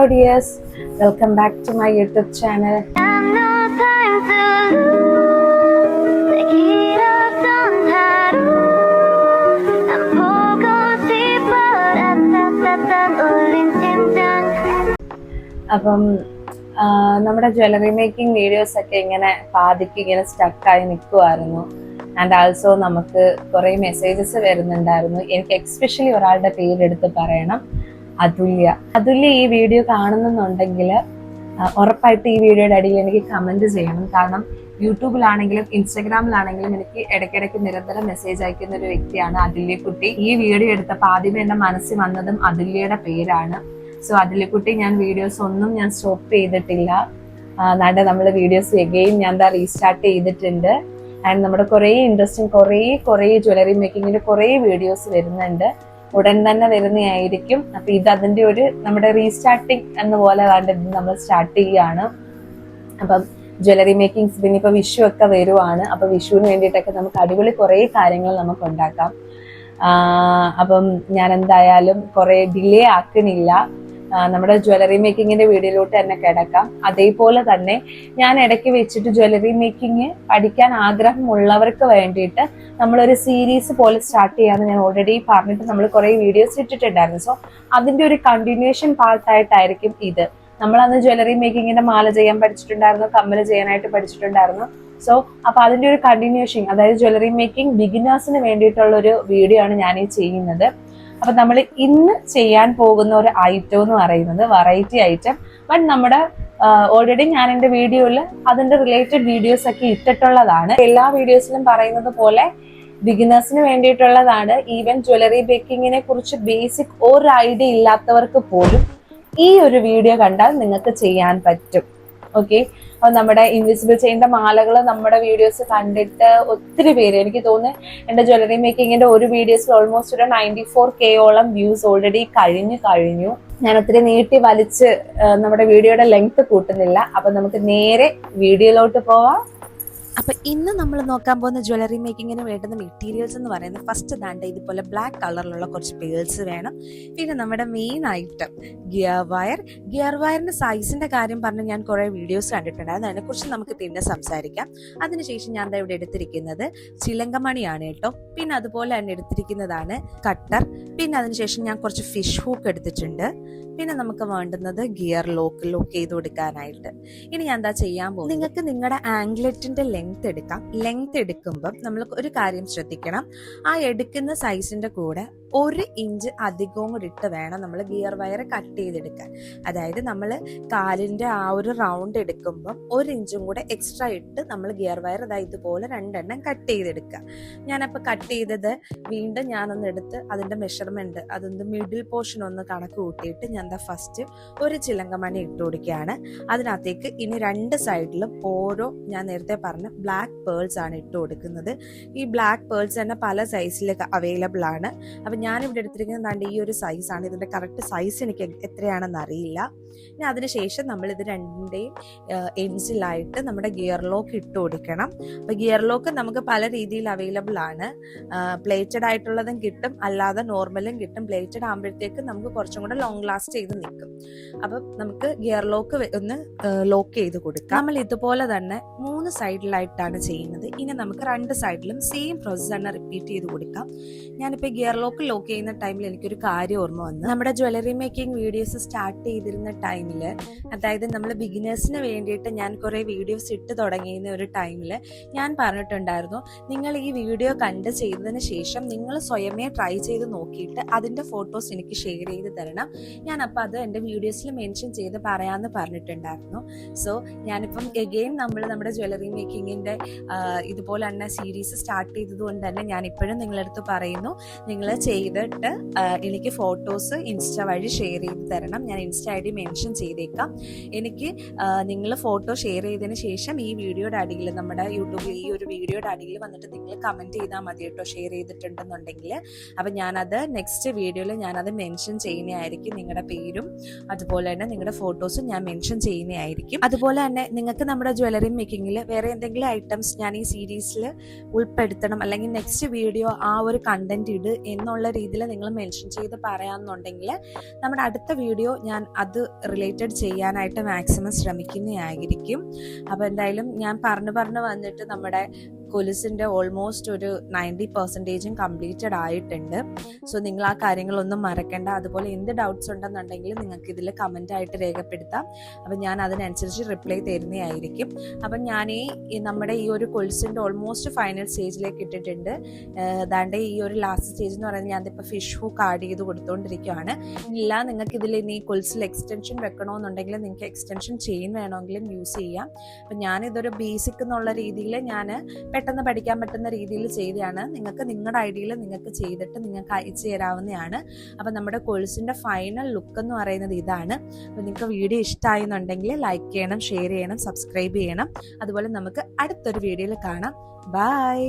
Hello dears, welcome back to my YouTube channel. അപ്പം നമ്മുടെ jewellery making videos ഒക്കെ ഇങ്ങനെ പാതിക്ക് ഇങ്ങനെ സ്റ്റക്കായി നിൽക്കുമായിരുന്നു. ആൻഡ് ആൾസോ നമുക്ക് കുറേ മെസ്സേജസ് വരുന്നുണ്ടായിരുന്നു. എനിക്ക് എക്സ്പെഷ്യലി ഒരാളുടെ പേരെടുത്ത് പറയണം, അതുല്യ ഈ വീഡിയോ കാണുന്നുണ്ടെങ്കിൽ ഉറപ്പായിട്ട് ഈ വീഡിയോയുടെ അടിയിൽ എനിക്ക് കമന്റ് ചെയ്യണം. കാരണം യൂട്യൂബിലാണെങ്കിലും ഇൻസ്റ്റഗ്രാമിലാണെങ്കിലും എനിക്ക് ഇടയ്ക്കിടയ്ക്ക് നിരന്തരം മെസ്സേജ് അയക്കുന്ന ഒരു വ്യക്തിയാണ് അതുല്യക്കുട്ടി. ഈ വീഡിയോ എടുത്തപ്പോൾ ആദ്യമേ എൻ്റെ മനസ്സിൽ വന്നതും അതുല്യയുടെ പേരാണ്. സോ അതുല്യക്കുട്ടി, ഞാൻ വീഡിയോസ് ഒന്നും ഞാൻ സ്റ്റോപ്പ് ചെയ്തിട്ടില്ല. നമ്മൾ വീഡിയോസ് എഗെയിൻ ഞാൻ റീസ്റ്റാർട്ട് ചെയ്തിട്ടുണ്ട്. ആൻഡ് നമ്മുടെ കുറേ ഇൻട്രസ്റ്റിംഗ് കുറേ ജ്വല്ലറി മേക്കിങ്ങിന്റെ കുറേ വീഡിയോസ് വരുന്നുണ്ട്. ഉടൻ തന്നെ വരുന്നതായിരിക്കും. അപ്പൊ ഇത് അതിന്റെ ഒരു നമ്മുടെ റീസ്റ്റാർട്ടിങ് എന്ന പോലെ കണ്ടിട്ട് നമ്മൾ സ്റ്റാർട്ട് ചെയ്യുകയാണ്. അപ്പം ജ്വല്ലറി മേക്കിങ്സ് പിന്നെ ഇപ്പൊ വിഷു ഒക്കെ വരുവാണ്. അപ്പൊ വിഷുവിന് വേണ്ടിയിട്ടൊക്കെ നമുക്ക് അടിപൊളി കുറേ കാര്യങ്ങൾ നമുക്ക് ഉണ്ടാക്കാം. അപ്പം ഞാൻ എന്തായാലും കുറെ ഡിലേ ആക്കുന്നില്ല. നമ്മുടെ ജ്വല്ലറി മേക്കിങ്ങിന്റെ വീഡിയോയിലോട്ട് തന്നെ കിടക്കാം. അതേപോലെ തന്നെ ഞാൻ ഇടയ്ക്ക് വെച്ചിട്ട് ജ്വല്ലറി മേക്കിങ് പഠിക്കാൻ ആഗ്രഹമുള്ളവർക്ക് വേണ്ടിയിട്ട് നമ്മളൊരു സീരീസ് പോലെ സ്റ്റാർട്ട് ചെയ്യാന്ന് ഞാൻ ഓൾറെഡി പറഞ്ഞിട്ട് നമ്മൾ കുറെ വീഡിയോസ് ഇട്ടിട്ടുണ്ടായിരുന്നു. സോ അതിന്റെ ഒരു കണ്ടിന്യൂഷൻ പാർട്ടായിട്ടായിരിക്കും ഇത്. നമ്മളന്ന് ജ്വല്ലറി മേക്കിങ്ങിന്റെ മാല ചെയ്യാൻ പഠിച്ചിട്ടുണ്ടായിരുന്നു, കമ്മല് ചെയ്യാനായിട്ട് പഠിച്ചിട്ടുണ്ടായിരുന്നു. സോ അപ്പൊ അതിന്റെ ഒരു കണ്ടിന്യൂഷൻ, അതായത് ജ്വല്ലറി മേക്കിംഗ് ബിഗിനേഴ്സിന് വേണ്ടിയിട്ടുള്ള ഒരു വീഡിയോ ആണ് ഞാൻ ഈ ചെയ്യുന്നത്. അപ്പൊ നമ്മൾ ഇന്ന് ചെയ്യാൻ പോകുന്ന ഒരു ഐറ്റം എന്ന് പറയുന്നത് വെറൈറ്റി ഐറ്റം. ബട്ട് നമ്മുടെ ഓൾറെഡി ഞാൻ എൻ്റെ വീഡിയോയിൽ അതിന്റെ റിലേറ്റഡ് വീഡിയോസ് ഒക്കെ ഇട്ടിട്ടുള്ളതാണ്. എല്ലാ വീഡിയോസിലും പറയുന്നത് പോലെ ബിഗിനേഴ്സിന് വേണ്ടിയിട്ടുള്ളതാണ്. ഈവൻ ജ്വല്ലറി മേക്കിങ്ങിനെ കുറിച്ച് ബേസിക് ഒരു ഐഡിയ ഇല്ലാത്തവർക്ക് പോലും ഈ ഒരു വീഡിയോ കണ്ടാൽ നിങ്ങൾക്ക് ചെയ്യാൻ പറ്റും. ഓക്കെ, അപ്പൊ നമ്മുടെ ഇൻവിസിബിൾ ചെയിൻ്റെ മാലകൾ നമ്മുടെ വീഡിയോസ് കണ്ടിട്ട് ഒത്തിരി പേര്, എനിക്ക് തോന്നുന്നു എന്റെ ജ്വല്ലറി മേക്കിങ്ങിന്റെ ഒരു വീഡിയോസിൽ ഓൾമോസ്റ്റ് ഒരു 94K വ്യൂസ് ഓൾറെഡി കഴിഞ്ഞു. ഞാൻ ഒത്തിരി നീട്ടി വലിച്ച് നമ്മുടെ വീഡിയോയുടെ ലെങ്ത് കൂട്ടുന്നില്ല. അപ്പൊ നമുക്ക് നേരെ വീഡിയോയിലോട്ട് പോവാം. അപ്പൊ ഇന്ന് നമ്മൾ നോക്കാൻ പോകുന്ന ജ്വല്ലറി മേക്കിങ്ങിന് വേണ്ടുന്ന മെറ്റീരിയൽസ് എന്ന് പറയുന്നത് ഫസ്റ്റ് ദാണ്ട് ഇതുപോലെ ബ്ലാക്ക് കളറിലുള്ള കുറച്ച് പേൾസ് വേണം. പിന്നെ നമ്മുടെ മെയിൻ ഐറ്റം ഗിയർ വയറിന്റെ സൈസിന്റെ കാര്യം പറഞ്ഞ് ഞാൻ കുറെ വീഡിയോസ് കണ്ടിട്ടുണ്ടായിരുന്നു. അതിനെക്കുറിച്ച് നമുക്ക് പിന്നെ സംസാരിക്കാം. അതിനുശേഷം ഞാൻ ഇവിടെ എടുത്തിരിക്കുന്നത് ചിലങ്കമണിയാണ് കേട്ടോ. പിന്നെ അതുപോലെ തന്നെ എടുത്തിരിക്കുന്നതാണ് കട്ടർ. പിന്നെ അതിനുശേഷം ഞാൻ കുറച്ച് ഫിഷ് ഹൂക്ക് എടുത്തിട്ടുണ്ട്. പിന്നെ നമുക്ക് വേണ്ടുന്നത് ഗിയർ ലോക്ക് ചെയ്ത് കൊടുക്കാനായിട്ട്. ഇനി ഞാൻ എന്താ ചെയ്യാൻ പോകുന്നത്, നിങ്ങൾക്ക് നിങ്ങളുടെ ആംഗ്ലെറ്റിന്റെ ലെങ്ത് എടുക്കാം. ലെങ്ത് എടുക്കുമ്പം നമ്മൾ ഒരു കാര്യം ശ്രദ്ധിക്കണം, ആ എടുക്കുന്ന സൈസിന്റെ കൂടെ 1 ഇഞ്ച് അധികവും കൂടി ഇട്ട് വേണം നമ്മൾ ഗിയർ വയർ കട്ട് ചെയ്തെടുക്കാൻ. അതായത് നമ്മൾ കാലിന്റെ ആ ഒരു റൗണ്ട് എടുക്കുമ്പം 1 ഇഞ്ചും കൂടെ എക്സ്ട്രാ ഇട്ട് നമ്മൾ ഗിയർ വയർ ഇതുപോലെ 2 എണ്ണം കട്ട് ചെയ്തെടുക്കുക. ഞാനപ്പോൾ കട്ട് ചെയ്തത് വീണ്ടും ഞാനൊന്ന് എടുത്ത് അതിന്റെ മെഷർമെന്റ് അതൊന്ന് മിഡിൽ പോർഷൻ ഒന്ന് കണക്ക് കൂട്ടിയിട്ട് ഞാൻ ഫസ്റ്റ് ഒരു ചിലങ്കമണി ഇട്ട് കൊടുക്കുകയാണ്. അതിനകത്തേക്ക് ഇനി 2 സൈഡിലും ഓരോ ഞാൻ നേരത്തെ പറഞ്ഞ ബ്ലാക്ക് പേൾസ് ആണ് ഇട്ട് കൊടുക്കുന്നത്. ഈ ബ്ലാക്ക് പേൾസ് തന്നെ പല സൈസിലൊക്കെ അവൈലബിൾ ആണ്. അപ്പൊ ഞാനിവിടെ എടുത്തിരിക്കുന്നത് ഈ ഒരു സൈസാണ്. ഇതിന്റെ കറക്റ്റ് സൈസ് എനിക്ക് എത്രയാണെന്ന് അറിയില്ല. ഇനി അതിനുശേഷം നമ്മൾ ഇത് രണ്ടിന്റെയും എൻസിലായിട്ട് നമ്മുടെ ഗിയർ ലോക്ക് ഇട്ട് കൊടുക്കണം. അപ്പൊ ഗിയർ ലോക്ക് നമുക്ക് പല രീതിയിൽ അവൈലബിൾ ആണ്. പ്ലേറ്റഡ് ആയിട്ടുള്ളതും കിട്ടും, അല്ലാതെ നോർമലും കിട്ടും. പ്ലേറ്റഡ് ആകുമ്പോഴത്തേക്ക് നമുക്ക് കുറച്ചും കൂടെ ലോങ് ലാസ്റ്റ് ചെയ്ത് നിൽക്കും. അപ്പൊ നമുക്ക് ഗിയർ ലോക്ക് ഒന്ന് ലോക്ക് ചെയ്ത് കൊടുക്കാം. നമ്മൾ ഇതുപോലെ തന്നെ 3 സൈഡിലായിട്ടാണ് ചെയ്യുന്നത്. ഇനി നമുക്ക് 2 സൈഡിലും സെയിം പ്രോസസ് തന്നെ റിപ്പീറ്റ് ചെയ്ത് കൊടുക്കാം. ഞാനിപ്പോ ഗിയർ ലോക്ക് ചെയ്യുന്ന ടൈമിൽ എനിക്കൊരു കാര്യം ഓർമ്മ വന്നു. നമ്മുടെ ജ്വല്ലറി മേക്കിംഗ് വീഡിയോസ് സ്റ്റാർട്ട് ചെയ്തിരുന്ന ടൈമില്, അതായത് നമ്മൾ ബിഗിനേഴ്സിന് വേണ്ടിയിട്ട് ഞാൻ കുറെ വീഡിയോസ് ഇട്ട് തുടങ്ങിയിരുന്ന ഒരു ടൈമില് ഞാൻ പറഞ്ഞിട്ടുണ്ടായിരുന്നു, നിങ്ങൾ ഈ വീഡിയോ കണ്ട് ചെയ്തതിന് ശേഷം നിങ്ങൾ സ്വയമേ ട്രൈ ചെയ്ത് നോക്കിയിട്ട് അതിന്റെ ഫോട്ടോസ് എനിക്ക് ഷെയർ ചെയ്ത് തരണം. ഞാൻ അപ്പം അത് എൻ്റെ വീഡിയോസിൽ മെൻഷൻ ചെയ്ത് പറയാമെന്ന് പറഞ്ഞിട്ടുണ്ടായിരുന്നു. സോ ഞാനിപ്പം എഗെയിൻ നമ്മുടെ ജ്വല്ലറി മേക്കിങ്ങിന്റെ ഇതുപോലെ തന്നെ സീരീസ് സ്റ്റാർട്ട് ചെയ്തത് കൊണ്ട് തന്നെ ഞാൻ ഇപ്പോഴും നിങ്ങളടുത്ത് പറയുന്നു, നിങ്ങൾ ചെയ്തിട്ട് എനിക്ക് ഫോട്ടോസ് ഇൻസ്റ്റ വഴി ഷെയർ ചെയ്ത് തരണം. ഞാൻ ഇൻസ്റ്റ ID മെൻഷൻ ചെയ്തേക്കാം. എനിക്ക് നിങ്ങൾ ഫോട്ടോ ഷെയർ ചെയ്തതിന് ശേഷം ഈ വീഡിയോയുടെ അടിയിൽ, നമ്മുടെ യൂട്യൂബിൽ ഈ ഒരു വീഡിയോയുടെ അടിയിൽ വന്നിട്ട് നിങ്ങൾ കമന്റ് ചെയ്താൽ മതി കേട്ടോ, ഷെയർ ചെയ്തിട്ടുണ്ടെന്നുണ്ടെങ്കിൽ. അപ്പം ഞാനത് നെക്സ്റ്റ് വീഡിയോയിൽ ഞാനത് മെൻഷൻ ചെയ്യുന്നതായിരിക്കും, നിങ്ങളുടെ പേരും അതുപോലെ തന്നെ നിങ്ങളുടെ ഫോട്ടോസും ഞാൻ മെൻഷൻ ചെയ്യുന്നതായിരിക്കും. അതുപോലെ തന്നെ നിങ്ങൾക്ക് നമ്മുടെ ജ്വല്ലറി മേക്കിങ്ങിൽ വേറെ എന്തെങ്കിലും ഐറ്റംസ് ഞാൻ ഈ സീരീസിൽ ഉൾപ്പെടുത്തണം, അല്ലെങ്കിൽ നെക്സ്റ്റ് വീഡിയോ ആ ഒരു കണ്ടന്റ് ഇട് എന്നുള്ള രീതിയിൽ നിങ്ങൾ മെൻഷൻ ചെയ്ത് പറയാമെന്നുണ്ടെങ്കിൽ നമ്മുടെ അടുത്ത വീഡിയോ ഞാൻ അത് റിലേറ്റഡ് ചെയ്യാനായിട്ട് മാക്സിമം ശ്രമിക്കുന്നതായിരിക്കും. അപ്പോൾ എന്തായാലും ഞാൻ പറഞ്ഞു വന്നിട്ട് നമ്മുടെ കൊലുസിൻ്റെ ഓൾമോസ്റ്റ് ഒരു 90% കംപ്ലീറ്റഡ് ആയിട്ടുണ്ട്. സോ നിങ്ങൾ ആ കാര്യങ്ങളൊന്നും മറക്കണ്ട. അതുപോലെ എന്ത് ഡൗട്ട്സ് ഉണ്ടെന്നുണ്ടെങ്കിൽ നിങ്ങൾക്ക് ഇതിൽ കമൻ്റ് ആയിട്ട് രേഖപ്പെടുത്താം. അപ്പം ഞാൻ അതിനനുസരിച്ച് റിപ്ലൈ തരുന്നതായിരിക്കും. അപ്പം ഞാൻ നമ്മുടെ ഈ ഒരു കൊലുസിൻ്റെ ഓൾമോസ്റ്റ് ഫൈനൽ സ്റ്റേജിലേക്ക് ഇട്ടിട്ടുണ്ട്. അതാണ്ട് ഈ ഒരു ലാസ്റ്റ് സ്റ്റേജ് എന്ന് പറയുന്നത് ഞാനിപ്പോൾ ഫിഷ് ഹൂക്ക് ആഡ് ചെയ്ത് കൊടുത്തുകൊണ്ടിരിക്കുകയാണ്. ഇല്ല നിങ്ങൾക്ക് ഇതിൽ ഇനി കൊലുസിൽ എക്സ്റ്റൻഷൻ വെക്കണമെന്നുണ്ടെങ്കിൽ നിങ്ങൾക്ക് എക്സ്റ്റൻഷൻ ചെയിൻ വേണമെങ്കിലും യൂസ് ചെയ്യാം. അപ്പം ഞാനിതൊരു ബേസിക് എന്നുള്ള രീതിയിൽ ഞാൻ പെട്ടെന്ന് പഠിക്കാൻ പറ്റുന്ന രീതിയിൽ ചെയ്തതാണ്. നിങ്ങൾക്ക് നിങ്ങളുടെ ഐഡിയയിൽ നിങ്ങൾക്ക് ചെയ്തിട്ട് നിങ്ങൾക്ക് അയച്ചു തരാവുന്നതാണ്. അപ്പം നമ്മുടെ കൊലുസിൻ്റെ ഫൈനൽ ലുക്ക് എന്ന് പറയുന്നത് ഇതാണ്. അപ്പം നിങ്ങൾക്ക് വീഡിയോ ഇഷ്ടമായി എന്നുണ്ടെങ്കിൽ ലൈക്ക് ചെയ്യണം, ഷെയർ ചെയ്യണം, സബ്സ്ക്രൈബ് ചെയ്യണം. അതുപോലെ നമുക്ക് അടുത്തൊരു വീഡിയോയിൽ കാണാം. ബൈ.